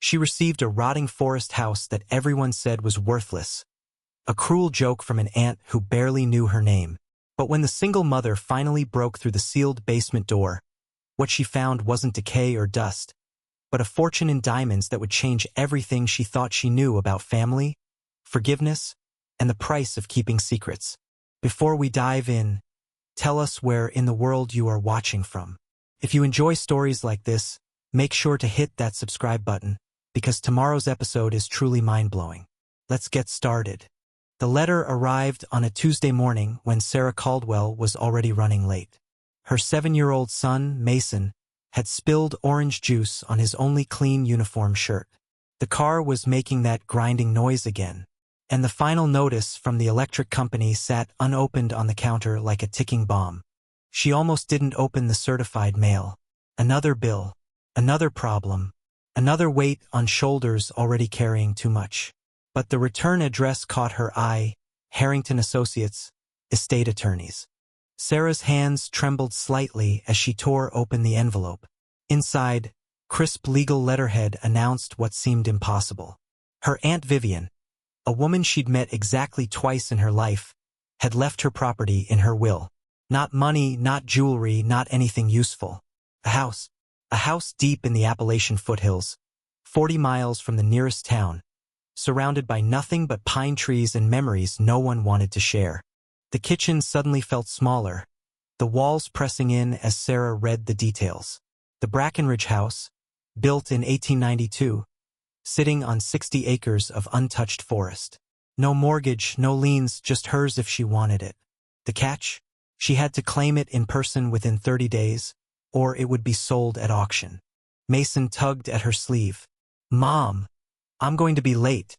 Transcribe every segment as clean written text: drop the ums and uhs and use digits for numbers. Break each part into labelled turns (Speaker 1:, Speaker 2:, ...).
Speaker 1: She received a rotting forest house that everyone said was worthless, a cruel joke from an aunt who barely knew her name. But when the single mother finally broke through the sealed basement door, what she found wasn't decay or dust, but a fortune in diamonds that would change everything she thought she knew about family, forgiveness, and the price of keeping secrets. Before we dive in, tell us where in the world you are watching from. If you enjoy stories like this, make sure to hit that subscribe button, because tomorrow's episode is truly mind-blowing. Let's get started. The letter arrived on a Tuesday morning when Sarah Caldwell was already running late. Her 7-year-old son, Mason, had spilled orange juice on his only clean uniform shirt. The car was making that grinding noise again, and the final notice from the electric company sat unopened on the counter like a ticking bomb. She almost didn't open the certified mail. Another bill, another problem, another weight on shoulders already carrying too much. But the return address caught her eye: Harrington Associates, estate attorneys. Sarah's hands trembled slightly as she tore open the envelope. Inside, crisp legal letterhead announced what seemed impossible. Her Aunt Vivian, a woman she'd met exactly twice in her life, had left her property in her will. Not money, not jewelry, not anything useful. A house deep in the Appalachian foothills, 40 miles from the nearest town, surrounded by nothing but pine trees and memories no one wanted to share. The kitchen suddenly felt smaller, the walls pressing in as Sarah read the details. The Brackenridge house, built in 1892, sitting on 60 acres of untouched forest. No mortgage, no liens, just hers if she wanted it. The catch? She had to claim it in person within 30 days, or it would be sold at auction. Mason tugged at her sleeve. "Mom, I'm going to be late."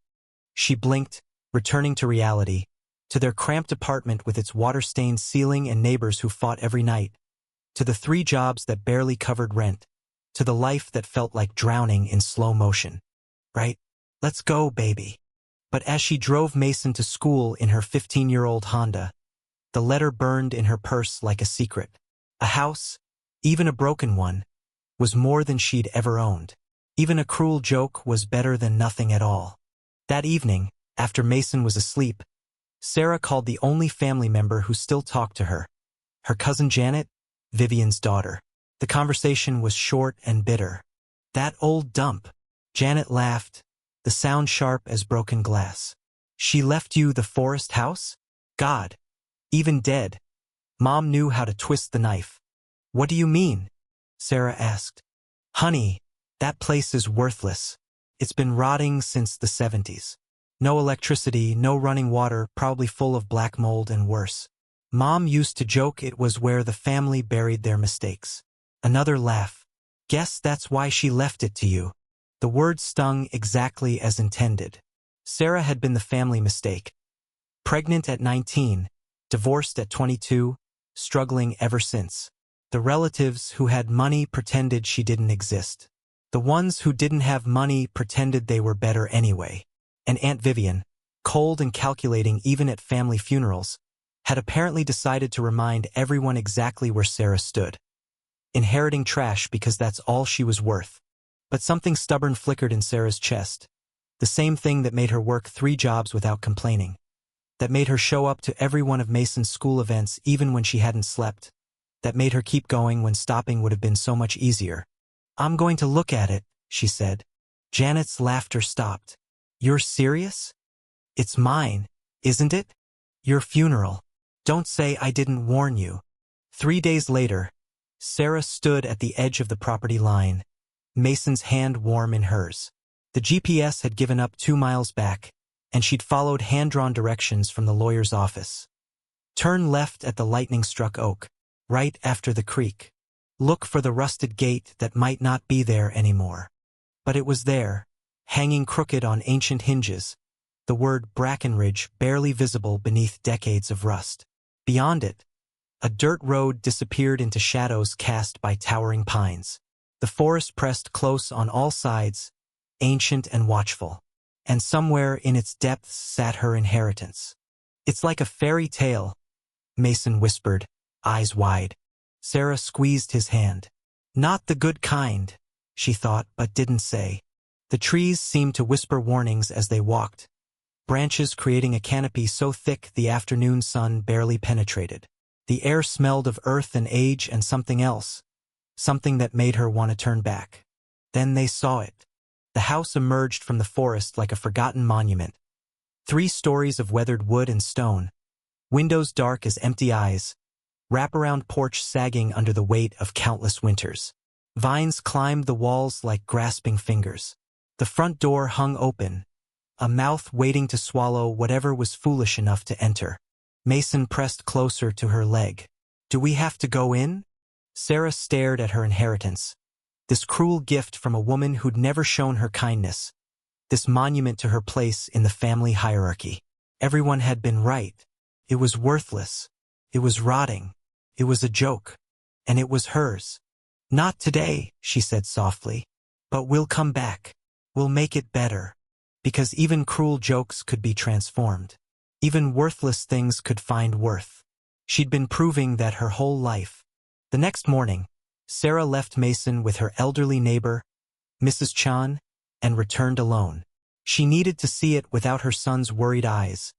Speaker 1: She blinked, returning to reality, to their cramped apartment with its water-stained ceiling and neighbors who fought every night, to the 3 jobs that barely covered rent, to the life that felt like drowning in slow motion. "Right? Let's go, baby." But as she drove Mason to school in her 15-year-old Honda, the letter burned in her purse like a secret. A house, even a broken one, was more than she'd ever owned. Even a cruel joke was better than nothing at all. That evening, after Mason was asleep, Sarah called the only family member who still talked to her, her cousin Janet, Vivian's daughter. The conversation was short and bitter. "That old dump." Janet laughed, the sound sharp as broken glass. "She left you the forest house? God, even dead." Mom knew how to twist the knife. "What do you mean?" Sarah asked. "Honey, that place is worthless. It's been rotting since the 70s. No electricity, no running water, probably full of black mold and worse. Mom used to joke it was where the family buried their mistakes." Another laugh. "Guess that's why she left it to you." The word stung exactly as intended. Sarah had been the family mistake. Pregnant at 19, divorced at 22, struggling ever since. The relatives who had money pretended she didn't exist. The ones who didn't have money pretended they were better anyway. And Aunt Vivian, cold and calculating even at family funerals, had apparently decided to remind everyone exactly where Sarah stood. Inheriting trash because that's all she was worth. But something stubborn flickered in Sarah's chest. The same thing that made her work 3 jobs without complaining. That made her show up to every one of Mason's school events even when she hadn't slept. That made her keep going when stopping would have been so much easier. "I'm going to look at it," she said. Janet's laughter stopped. "You're serious? It's mine, isn't it? Your funeral. Don't say I didn't warn you." 3 days later, Sarah stood at the edge of the property line, Mason's hand warm in hers. The GPS had given up 2 miles back, and she'd followed hand-drawn directions from the lawyer's office. "Turn left at the lightning-struck oak, right after the creek. Look for the rusted gate that might not be there anymore." But it was there, hanging crooked on ancient hinges, the word Brackenridge barely visible beneath decades of rust. Beyond it, a dirt road disappeared into shadows cast by towering pines. The forest pressed close on all sides, ancient and watchful. And somewhere in its depths sat her inheritance. "It's like a fairy tale," Mason whispered, eyes wide. Sarah squeezed his hand. "Not the good kind," she thought but didn't say. The trees seemed to whisper warnings as they walked, branches creating a canopy so thick the afternoon sun barely penetrated. The air smelled of earth and age and something else, something that made her want to turn back. Then they saw it. The house emerged from the forest like a forgotten monument. 3 stories of weathered wood and stone, windows dark as empty eyes, wraparound porch sagging under the weight of countless winters. Vines climbed the walls like grasping fingers. The front door hung open, a mouth waiting to swallow whatever was foolish enough to enter. Mason pressed closer to her leg. "Do we have to go in?" Sarah stared at her inheritance. This cruel gift from a woman who'd never shown her kindness. This monument to her place in the family hierarchy. Everyone had been right. It was worthless. It was rotting. It was a joke. And it was hers. "Not today," she said softly. "But we'll come back. We'll make it better." Because even cruel jokes could be transformed. Even worthless things could find worth. She'd been proving that her whole life. The next morning, Sarah left Mason with her elderly neighbor, Mrs. Chan, and returned alone. She needed to see it without her son's worried eyes.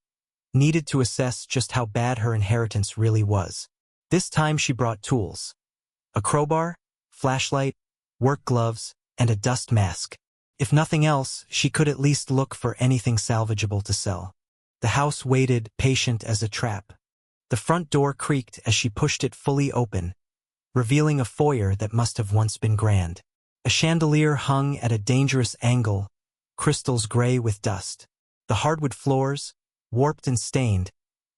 Speaker 1: Needed to assess just how bad her inheritance really was. This time she brought tools. A crowbar, flashlight, work gloves, and a dust mask. If nothing else, she could at least look for anything salvageable to sell. The house waited, patient as a trap. The front door creaked as she pushed it fully open, revealing a foyer that must have once been grand. A chandelier hung at a dangerous angle, crystals gray with dust. The hardwood floors, warped and stained,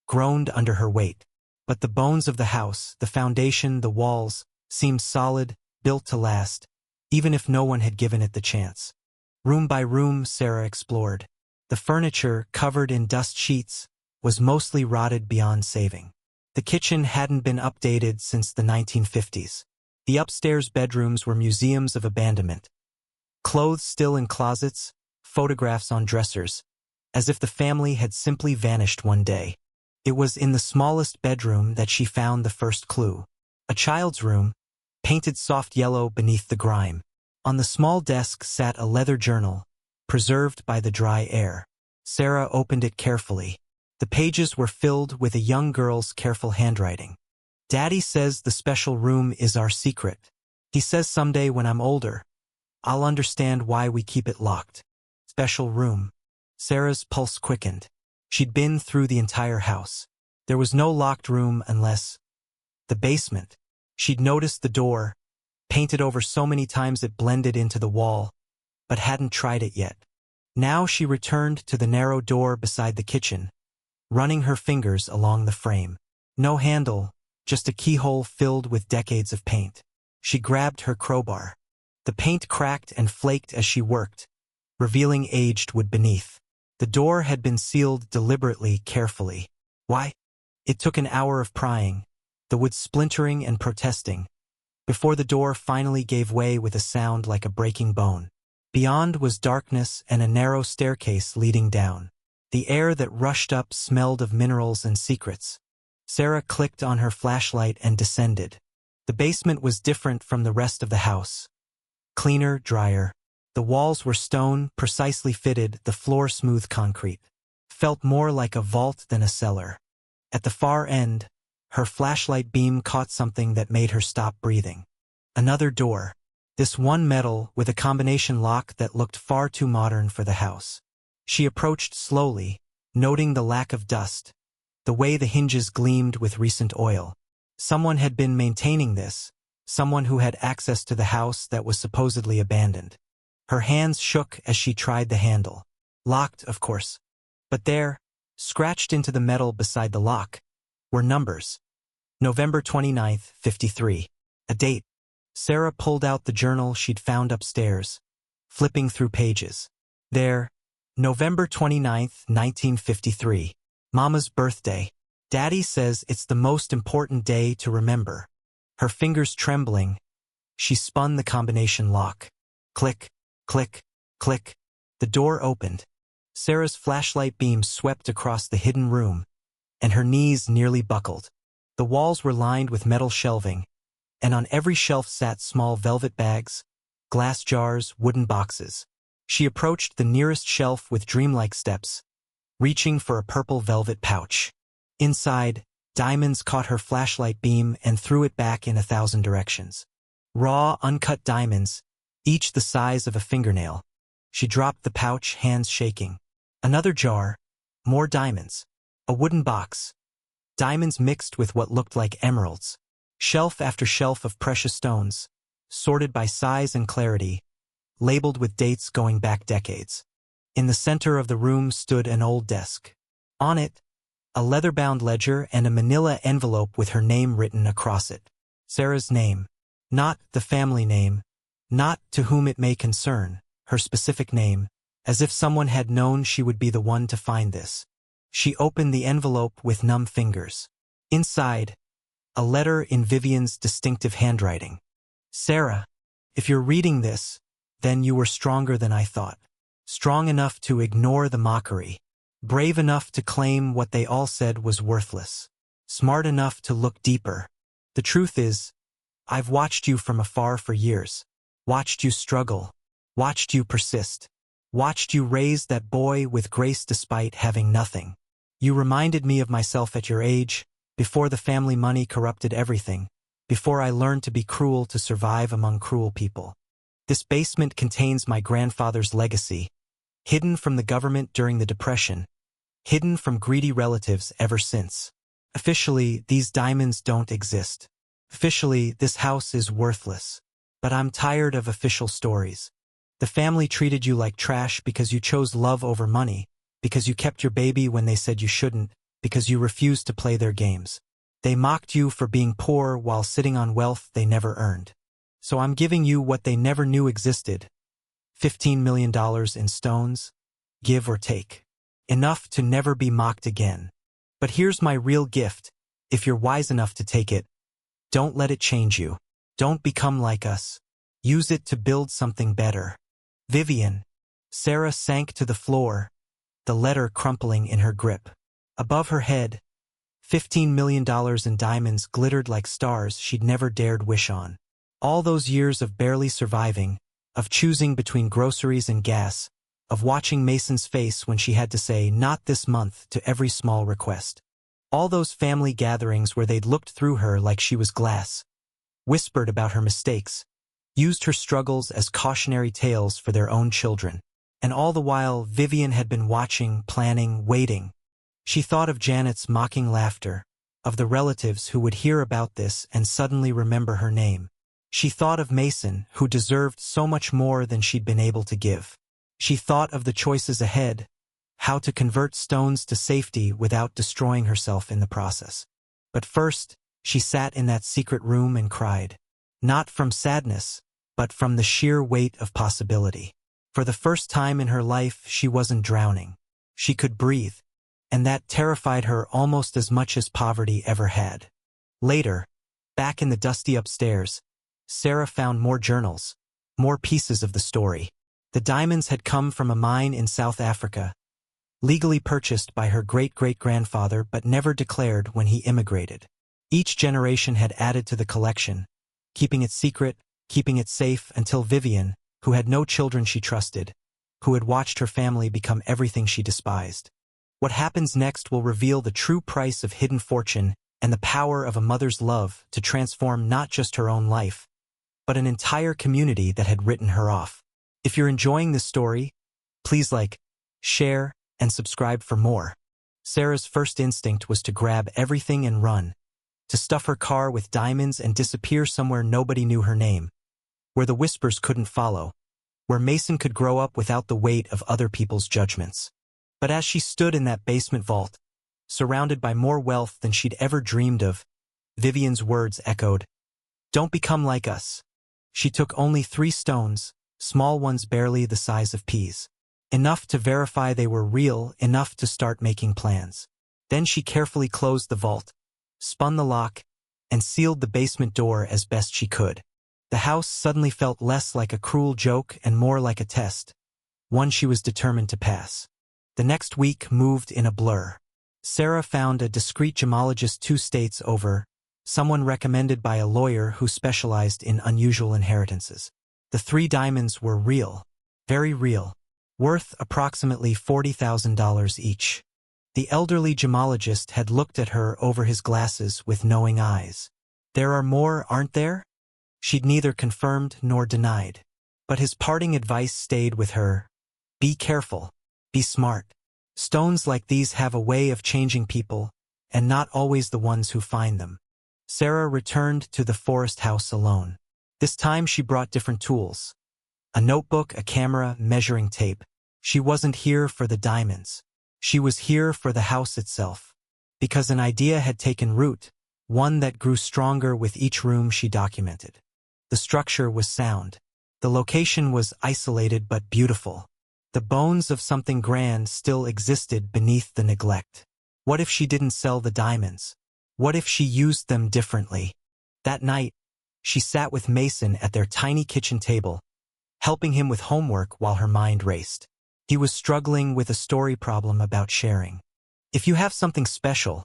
Speaker 1: groaned under her weight. But the bones of the house, the foundation, the walls, seemed solid, built to last, even if no one had given it the chance. Room by room, Sarah explored. The furniture, covered in dust sheets, was mostly rotted beyond saving. The kitchen hadn't been updated since the 1950s. The upstairs bedrooms were museums of abandonment. Clothes still in closets, photographs on dressers, as if the family had simply vanished one day. It was in the smallest bedroom that she found the first clue. A child's room, painted soft yellow beneath the grime. On the small desk sat a leather journal, preserved by the dry air. Sarah opened it carefully. The pages were filled with a young girl's careful handwriting. "Daddy says the special room is our secret. He says someday when I'm older, I'll understand why we keep it locked." Special room. Sarah's pulse quickened. She'd been through the entire house. There was no locked room unless the basement. She'd noticed the door, painted over so many times it blended into the wall, but hadn't tried it yet. Now she returned to the narrow door beside the kitchen, running her fingers along the frame. No handle, just a keyhole filled with decades of paint. She grabbed her crowbar. The paint cracked and flaked as she worked, revealing aged wood beneath. The door had been sealed deliberately, carefully. Why? It took an hour of prying, the wood splintering and protesting, before the door finally gave way with a sound like a breaking bone. Beyond was darkness and a narrow staircase leading down. The air that rushed up smelled of minerals and secrets. Sarah clicked on her flashlight and descended. The basement was different from the rest of the house. Cleaner, drier. The walls were stone, precisely fitted, the floor smooth concrete. Felt more like a vault than a cellar. At the far end, her flashlight beam caught something that made her stop breathing. Another door. This one metal with a combination lock that looked far too modern for the house. She approached slowly, noting the lack of dust, the way the hinges gleamed with recent oil. Someone had been maintaining this, someone who had access to the house that was supposedly abandoned. Her hands shook as she tried the handle. Locked, of course. But there, scratched into the metal beside the lock, were numbers. November 29th, 53. A date. Sarah pulled out the journal she'd found upstairs, flipping through pages. There, November 29th, 1953. Mama's birthday. Daddy says it's the most important day to remember. Her fingers trembling, she spun the combination lock. Click, click, click. The door opened. Sarah's flashlight beam swept across the hidden room, and her knees nearly buckled. The walls were lined with metal shelving, and on every shelf sat small velvet bags, glass jars, wooden boxes. She approached the nearest shelf with dreamlike steps, reaching for a purple velvet pouch. Inside, diamonds caught her flashlight beam and threw it back in 1,000 directions. Raw, uncut diamonds, each the size of a fingernail. She dropped the pouch, hands shaking. Another jar, more diamonds. A wooden box. Diamonds mixed with what looked like emeralds. Shelf after shelf of precious stones, sorted by size and clarity, labeled with dates going back decades. In the center of the room stood an old desk. On it, a leather-bound ledger and a manila envelope with her name written across it. Sarah's name. Not the family name, not to whom it may concern, her specific name, as if someone had known she would be the one to find this. She opened the envelope with numb fingers. Inside, a letter in Vivian's distinctive handwriting. Sarah, if you're reading this, then you were stronger than I thought. Strong enough to ignore the mockery. Brave enough to claim what they all said was worthless. Smart enough to look deeper. The truth is, I've watched you from afar for years. Watched you struggle. Watched you persist. Watched you raise that boy with grace despite having nothing. You reminded me of myself at your age, before the family money corrupted everything, before I learned to be cruel to survive among cruel people. This basement contains my grandfather's legacy, hidden from the government during the Depression, hidden from greedy relatives ever since. Officially, these diamonds don't exist. Officially, this house is worthless. But I'm tired of official stories. The family treated you like trash because you chose love over money, because you kept your baby when they said you shouldn't, because you refused to play their games. They mocked you for being poor while sitting on wealth they never earned. So I'm giving you what they never knew existed. $15 million in stones, give or take. Enough to never be mocked again. But here's my real gift, if you're wise enough to take it. Don't let it change you. Don't become like us. Use it to build something better. Vivian. Sarah sank to the floor, the letter crumpling in her grip. Above her head, $15 million in diamonds glittered like stars she'd never dared wish on. All those years of barely surviving, of choosing between groceries and gas, of watching Mason's face when she had to say "not this month" to every small request. All those family gatherings where they'd looked through her like she was glass, whispered about her mistakes, used her struggles as cautionary tales for their own children. And all the while, Vivian had been watching, planning, waiting. She thought of Janet's mocking laughter, of the relatives who would hear about this and suddenly remember her name. She thought of Mason, who deserved so much more than she'd been able to give. She thought of the choices ahead, how to convert stones to safety without destroying herself in the process. But first, she sat in that secret room and cried. Not from sadness, but from the sheer weight of possibility. For the first time in her life, she wasn't drowning. She could breathe, and that terrified her almost as much as poverty ever had. Later, back in the dusty upstairs, Sarah found more journals, more pieces of the story. The diamonds had come from a mine in South Africa, legally purchased by her great-great-grandfather but never declared when he immigrated. Each generation had added to the collection, keeping it secret, keeping it safe until Vivian, who had no children she trusted, who had watched her family become everything she despised. What happens next will reveal the true price of hidden fortune and the power of a mother's love to transform not just her own life, but an entire community that had written her off. If you're enjoying this story, please like, share, and subscribe for more. Sarah's first instinct was to grab everything and run, to stuff her car with diamonds and disappear somewhere nobody knew her name, where the whispers couldn't follow, where Mason could grow up without the weight of other people's judgments. But as she stood in that basement vault, surrounded by more wealth than she'd ever dreamed of, Vivian's words echoed, "Don't become like us." She took only 3 stones, small ones barely the size of peas. Enough to verify they were real, enough to start making plans. Then she carefully closed the vault, spun the lock, and sealed the basement door as best she could. The house suddenly felt less like a cruel joke and more like a test, one she was determined to pass. The next week moved in a blur. Sarah found a discreet gemologist 2 states over, someone recommended by a lawyer who specialized in unusual inheritances. The 3 diamonds were real, very real. worth approximately $40,000 each. The elderly gemologist had looked at her over his glasses with knowing eyes. There are more, aren't there? She'd neither confirmed nor denied. But his parting advice stayed with her. Be careful. Be smart. Stones like these have a way of changing people, and not always the ones who find them. Sarah returned to the forest house alone. This time she brought different tools. A notebook, a camera, measuring tape. She wasn't here for the diamonds. She was here for the house itself. Because an idea had taken root, one that grew stronger with each room she documented. The structure was sound. The location was isolated but beautiful. The bones of something grand still existed beneath the neglect. What if she didn't sell the diamonds? What if she used them differently? That night, she sat with Mason at their tiny kitchen table, helping him with homework while her mind raced. He was struggling with a story problem about sharing. If you have something special,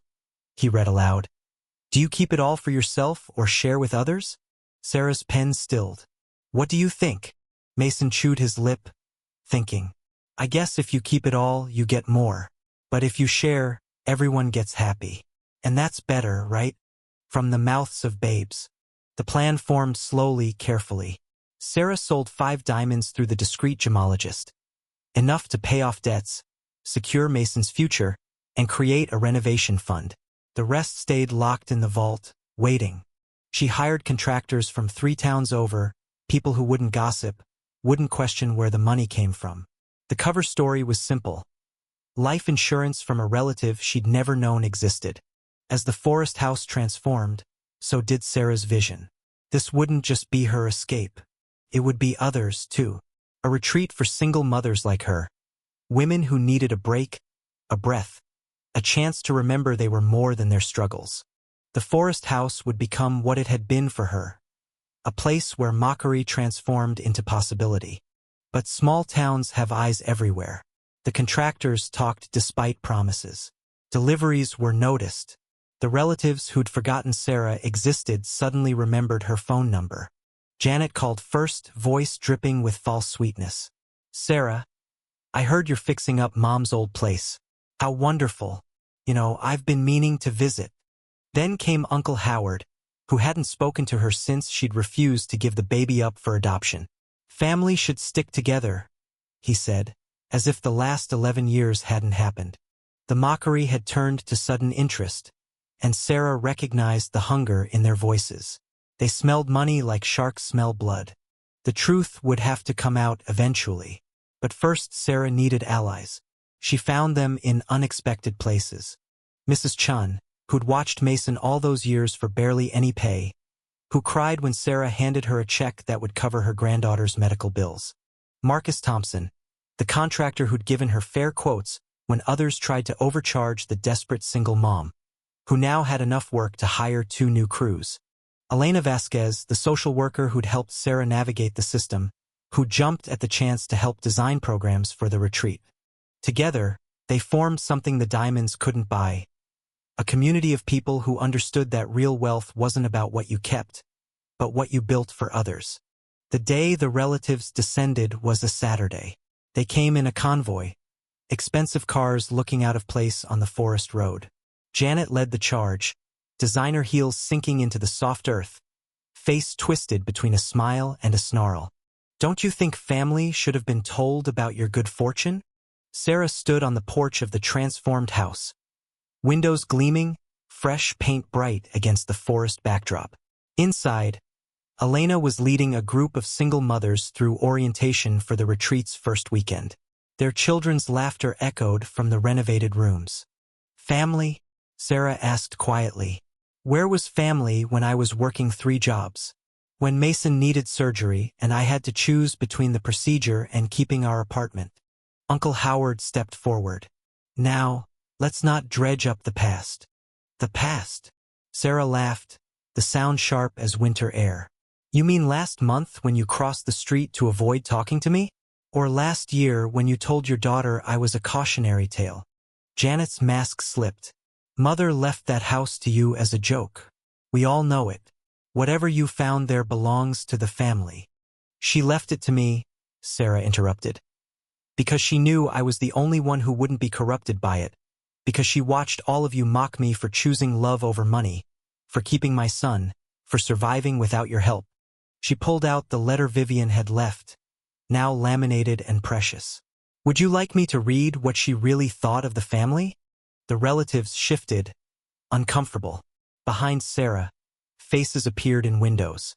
Speaker 1: he read aloud, do you keep it all for yourself or share with others? Sarah's pen stilled. What do you think? Mason chewed his lip, thinking. I guess if you keep it all, you get more. But if you share, everyone gets happy. And that's better, right? From the mouths of babes. The plan formed slowly, carefully. Sarah sold 5 diamonds through the discreet gemologist. Enough to pay off debts, secure Mason's future, and create a renovation fund. The rest stayed locked in the vault, waiting. She hired contractors from 3 towns over, people who wouldn't gossip, wouldn't question where the money came from. The cover story was simple. Life insurance from a relative she'd never known existed. As the forest house transformed, so did Sarah's vision. This wouldn't just be her escape. It would be others, too. A retreat for single mothers like her. Women who needed a break, a breath, a chance to remember they were more than their struggles. The forest house would become what it had been for her. A place where mockery transformed into possibility. But small towns have eyes everywhere. The contractors talked despite promises. Deliveries were noticed. The relatives who'd forgotten Sarah existed suddenly remembered her phone number. Janet called first, voice dripping with false sweetness. Sarah, I heard you're fixing up Mom's old place. How wonderful. I've been meaning to visit. Then came Uncle Howard, who hadn't spoken to her since she'd refused to give the baby up for adoption. Family should stick together, he said, as if the last 11 years hadn't happened. The mockery had turned to sudden interest, and Sarah recognized the hunger in their voices. They smelled money like sharks smell blood. The truth would have to come out eventually. But first Sarah needed allies. She found them in unexpected places. Mrs. Chun, who'd watched Mason all those years for barely any pay, who cried when Sarah handed her a check that would cover her granddaughter's medical bills. Marcus Thompson, the contractor who'd given her fair quotes when others tried to overcharge the desperate single mom, who now had enough work to hire 2 new crews. Elena Vasquez, the social worker who'd helped Sarah navigate the system, who jumped at the chance to help design programs for the retreat. Together, they formed something the diamonds couldn't buy. A community of people who understood that real wealth wasn't about what you kept, but what you built for others. The day the relatives descended was a Saturday. They came in a convoy, expensive cars looking out of place on the forest road. Janet led the charge, designer heels sinking into the soft earth, face twisted between a smile and a snarl. Don't you think family should have been told about your good fortune? Sarah stood on the porch of the transformed house. Windows gleaming, fresh paint bright against the forest backdrop. Inside, Elena was leading a group of single mothers through orientation for the retreat's first weekend. Their children's laughter echoed from the renovated rooms. Family? Sarah asked quietly. Where was family when I was working 3 jobs? When Mason needed surgery and I had to choose between the procedure and keeping our apartment? Uncle Howard stepped forward. Now, let's not dredge up the past. The past? Sarah laughed, the sound sharp as winter air. You mean last month when you crossed the street to avoid talking to me? Or last year when you told your daughter I was a cautionary tale? Janet's mask slipped. Mother left that house to you as a joke. We all know it. Whatever you found there belongs to the family. She left it to me, Sarah interrupted. Because she knew I was the only one who wouldn't be corrupted by it, because she watched all of you mock me for choosing love over money, for keeping my son, for surviving without your help. She pulled out the letter Vivian had left, now laminated and precious. Would you like me to read what she really thought of the family? The relatives shifted, uncomfortable. Behind Sarah, faces appeared in windows.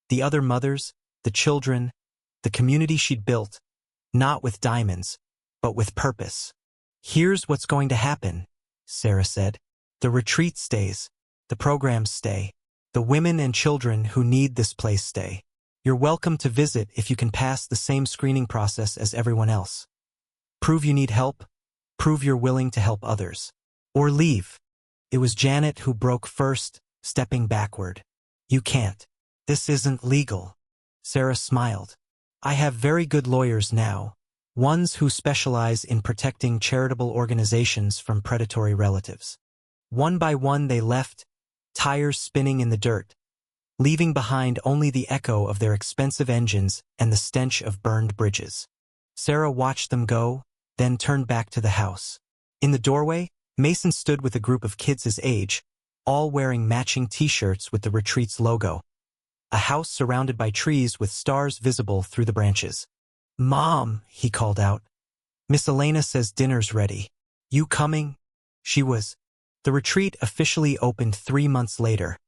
Speaker 1: The other mothers, the children, the community she'd built, not with diamonds, but with purpose. Here's what's going to happen, Sarah said. The retreat stays. The programs stay. The women and children who need this place stay. You're welcome to visit if you can pass the same screening process as everyone else. Prove you need help. Prove you're willing to help others. Or leave. It was Janet who broke first, stepping backward. You can't. This isn't legal. Sarah smiled. I have very good lawyers now, ones who specialize in protecting charitable organizations from predatory relatives. One by one they left, tires spinning in the dirt, leaving behind only the echo of their expensive engines and the stench of burned bridges. Sarah watched them go, then turned back to the house. In the doorway, Mason stood with a group of kids his age, all wearing matching t-shirts with the retreat's logo. A house surrounded by trees with stars visible through the branches. Mom, he called out. Miss Elena says dinner's ready. You coming? She was. The retreat officially opened 3 months later.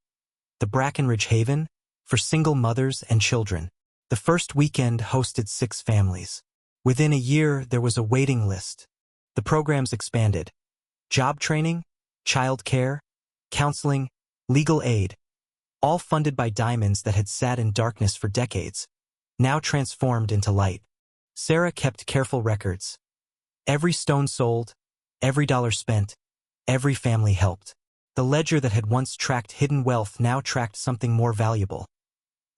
Speaker 1: The Brackenridge Haven, for single mothers and children. The first weekend hosted 6 families. Within a year, there was a waiting list. The programs expanded. Job training, child care, counseling, legal aid, all funded by diamonds that had sat in darkness for decades, now transformed into light. Sarah kept careful records. Every stone sold, every dollar spent, every family helped. The ledger that had once tracked hidden wealth now tracked something more valuable.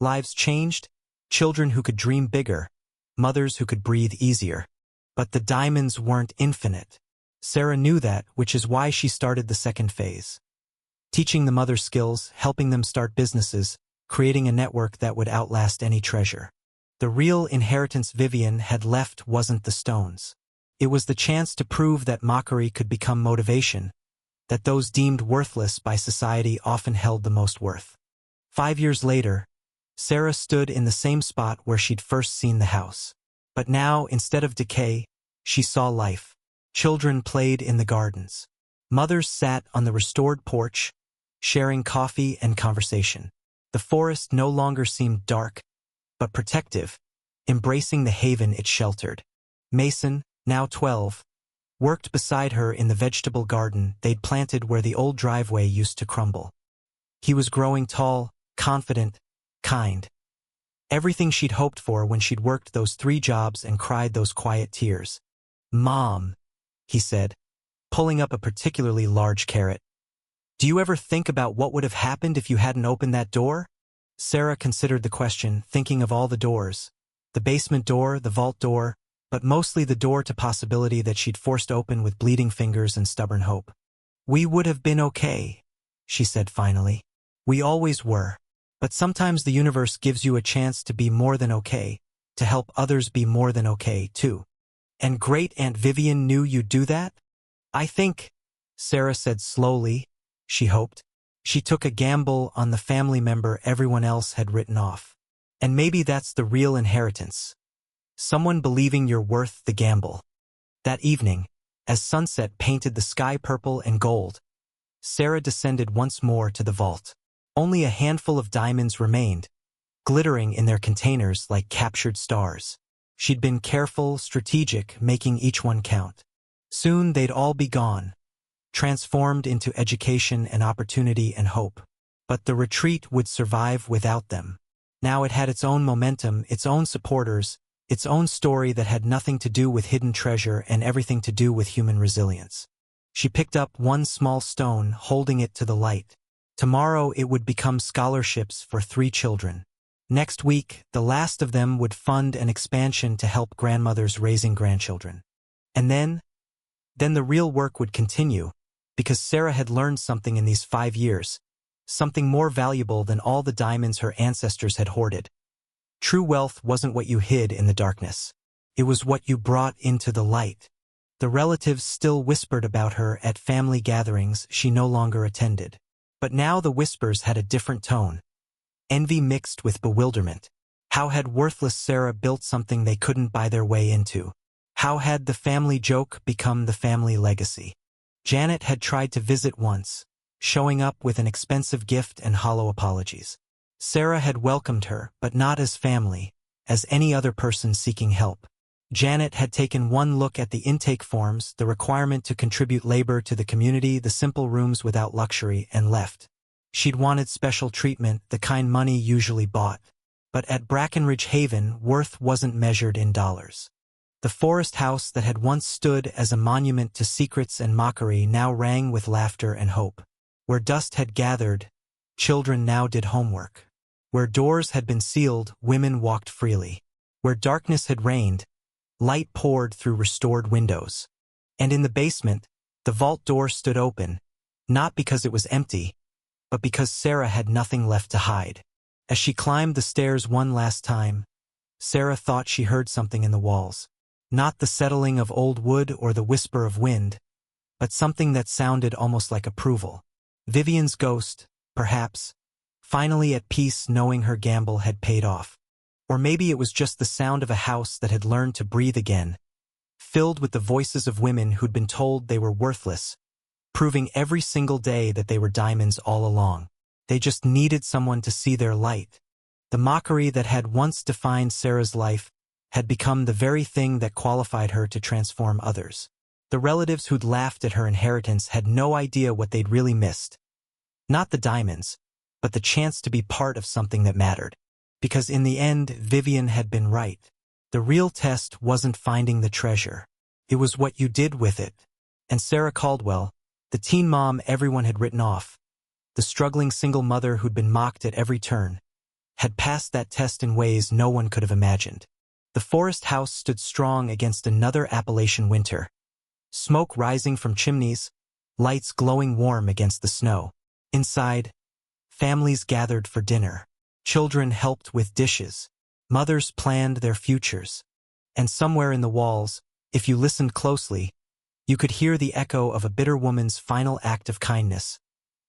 Speaker 1: Lives changed, children who could dream bigger, mothers who could breathe easier. But the diamonds weren't infinite. Sarah knew that, which is why she started the second phase. Teaching the mothers skills, helping them start businesses, creating a network that would outlast any treasure. The real inheritance Vivian had left wasn't the stones. It was the chance to prove that mockery could become motivation, that those deemed worthless by society often held the most worth. 5 years later, Sarah stood in the same spot where she'd first seen the house. But now, instead of decay, she saw life. Children played in the gardens. Mothers sat on the restored porch, sharing coffee and conversation. The forest no longer seemed dark, but protective, embracing the haven it sheltered. Mason, now 12, worked beside her in the vegetable garden they'd planted where the old driveway used to crumble. He was growing tall, confident, kind. Everything she'd hoped for when she'd worked those 3 jobs and cried those quiet tears. Mom, he said, pulling up a particularly large carrot. Do you ever think about what would have happened if you hadn't opened that door? Sarah considered the question, thinking of all the doors. The basement door, the vault door, but mostly the door to possibility that she'd forced open with bleeding fingers and stubborn hope. We would have been okay, she said finally. We always were. But sometimes the universe gives you a chance to be more than okay, to help others be more than okay, too. And Great Aunt Vivian knew you'd do that? I think, Sarah said slowly, she hoped. She took a gamble on the family member everyone else had written off. And maybe that's the real inheritance. Someone believing you're worth the gamble. That evening, as sunset painted the sky purple and gold, Sarah descended once more to the vault. Only a handful of diamonds remained, glittering in their containers like captured stars. She'd been careful, strategic, making each one count. Soon they'd all be gone, transformed into education and opportunity and hope. But the retreat would survive without them. Now it had its own momentum, its own supporters, its own story that had nothing to do with hidden treasure and everything to do with human resilience. She picked up one small stone, holding it to the light. Tomorrow it would become scholarships for 3 children. Next week, the last of them would fund an expansion to help grandmothers raising grandchildren. And then the real work would continue, because Sarah had learned something in these 5 years, something more valuable than all the diamonds her ancestors had hoarded. True wealth wasn't what you hid in the darkness. It was what you brought into the light. The relatives still whispered about her at family gatherings she no longer attended. But now the whispers had a different tone. Envy mixed with bewilderment. How had worthless Sarah built something they couldn't buy their way into? How had the family joke become the family legacy? Janet had tried to visit once, showing up with an expensive gift and hollow apologies. Sarah had welcomed her, but not as family, as any other person seeking help. Janet had taken one look at the intake forms, the requirement to contribute labor to the community, the simple rooms without luxury, and left. She'd wanted special treatment, the kind money usually bought. But at Brackenridge Haven, worth wasn't measured in dollars. The forest house that had once stood as a monument to secrets and mockery now rang with laughter and hope. Where dust had gathered, children now did homework. Where doors had been sealed, women walked freely. Where darkness had reigned, light poured through restored windows. And in the basement, the vault door stood open, not because it was empty, but because Sarah had nothing left to hide. As she climbed the stairs one last time, Sarah thought she heard something in the walls. Not the settling of old wood or the whisper of wind, but something that sounded almost like approval. Vivian's ghost, perhaps, finally at peace knowing her gamble had paid off. Or maybe it was just the sound of a house that had learned to breathe again, filled with the voices of women who'd been told they were worthless, proving every single day that they were diamonds all along. They just needed someone to see their light. The mockery that had once defined Sarah's life had become the very thing that qualified her to transform others. The relatives who'd laughed at her inheritance had no idea what they'd really missed. Not the diamonds, but the chance to be part of something that mattered. Because in the end, Vivian had been right. The real test wasn't finding the treasure. It was what you did with it. And Sarah Caldwell, the teen mom everyone had written off, the struggling single mother who'd been mocked at every turn, had passed that test in ways no one could have imagined. The forest house stood strong against another Appalachian winter. Smoke rising from chimneys, lights glowing warm against the snow. Inside, families gathered for dinner. Children helped with dishes. Mothers planned their futures. And somewhere in the walls, if you listened closely, you could hear the echo of a bitter woman's final act of kindness,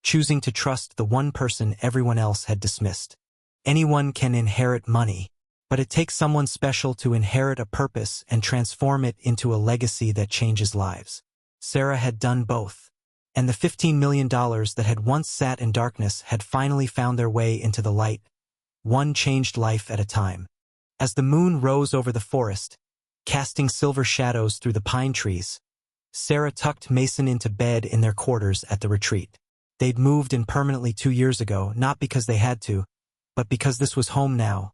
Speaker 1: choosing to trust the one person everyone else had dismissed. Anyone can inherit money, but it takes someone special to inherit a purpose and transform it into a legacy that changes lives. Sarah had done both, and the $15 million that had once sat in darkness had finally found their way into the light, one changed life at a time. As the moon rose over the forest, casting silver shadows through the pine trees, Sarah tucked Mason into bed in their quarters at the retreat. They'd moved in permanently 2 years ago, not because they had to, but because this was home now.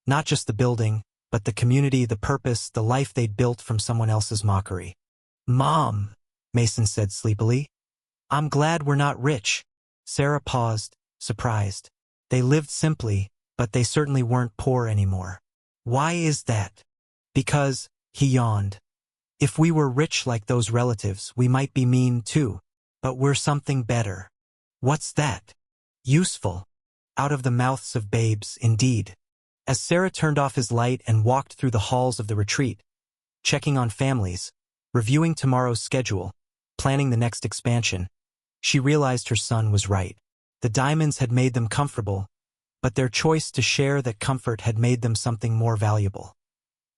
Speaker 1: Not just the building, but the community, the purpose, the life they'd built from someone else's mockery. "Mom," Mason said sleepily. "I'm glad we're not rich." Sarah paused, surprised. They lived simply, but they certainly weren't poor anymore. "Why is that?" "Because," he yawned, "if we were rich like those relatives, we might be mean too. But we're something better." "What's that?" "Useful." Out of the mouths of babes, indeed. As Sarah turned off his light and walked through the halls of the retreat, checking on families, reviewing tomorrow's schedule, planning the next expansion, she realized her son was right. The diamonds had made them comfortable, but their choice to share that comfort had made them something more valuable.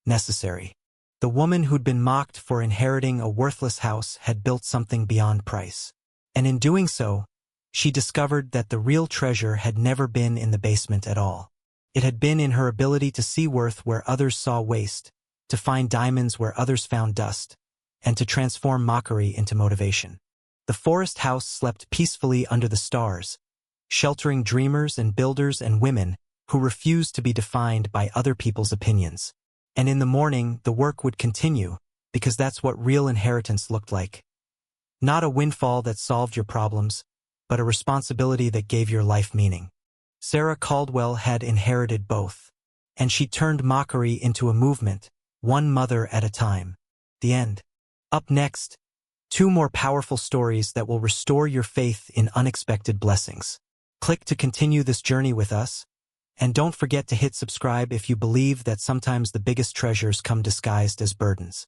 Speaker 1: Necessary. The woman who'd been mocked for inheriting a worthless house had built something beyond price. And in doing so, she discovered that the real treasure had never been in the basement at all. It had been in her ability to see worth where others saw waste, to find diamonds where others found dust, and to transform mockery into motivation. The forest house slept peacefully under the stars, sheltering dreamers and builders and women who refused to be defined by other people's opinions. And in the morning, the work would continue, because that's what real inheritance looked like. Not a windfall that solved your problems, but a responsibility that gave your life meaning. Sarah Caldwell had inherited both, and she turned mockery into a movement, one mother at a time. The end. Up next, 2 more powerful stories that will restore your faith in unexpected blessings. Click to continue this journey with us, And don't forget to hit subscribe if you believe that sometimes the biggest treasures come disguised as burdens.